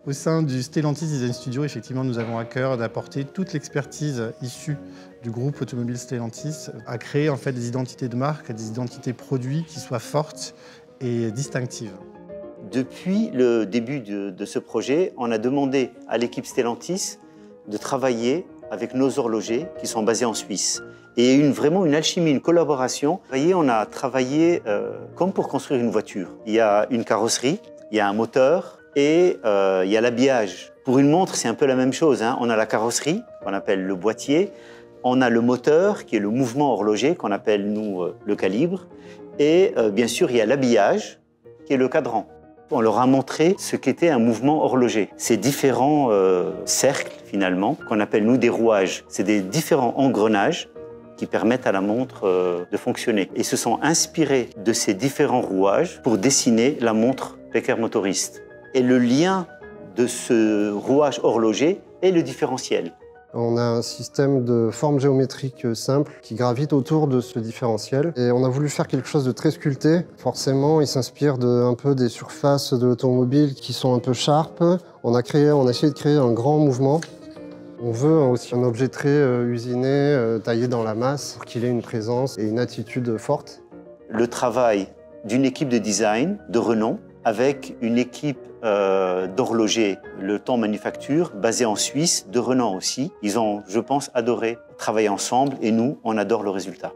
Au sein du Stellantis Design Studio, effectivement, nous avons à cœur d'apporter toute l'expertise issue du groupe automobile Stellantis à créer en fait des identités de marque, des identités produits qui soient fortes et distinctives. Depuis le début de ce projet, on a demandé à l'équipe Stellantis de travailler avec nos horlogers qui sont basés en Suisse. Et vraiment une alchimie, une collaboration. Vous voyez, on a travaillé comme pour construire une voiture. Il y a une carrosserie, il y a un moteur et il y a l'habillage. Pour une montre, c'est un peu la même chose, hein. On a la carrosserie, qu'on appelle le boîtier. On a le moteur, qui est le mouvement horloger, qu'on appelle, nous, le calibre. Et bien sûr, il y a l'habillage, qui est le cadran. On leur a montré ce qu'était un mouvement horloger. Ces différents cercles, finalement, qu'on appelle, nous, des rouages. C'est des différents engrenages qui permettent à la montre de fonctionner. Ils se sont inspirés de ces différents rouages pour dessiner la montre Becker Motorist. Et le lien de ce rouage horloger est le différentiel. On a un système de forme géométrique simple qui gravite autour de ce différentiel. Et on a voulu faire quelque chose de très sculpté. Forcément, il s'inspire un peu des surfaces de l'automobile qui sont un peu sharp. On a essayé de créer un grand mouvement. On veut aussi un objet très usiné, taillé dans la masse, pour qu'il ait une présence et une attitude forte. Le travail d'une équipe de design de renom avec une équipe d'horlogers, Le Temps Manufacture, basée en Suisse, de renom aussi. Ils ont, je pense, adoré travailler ensemble et nous, on adore le résultat.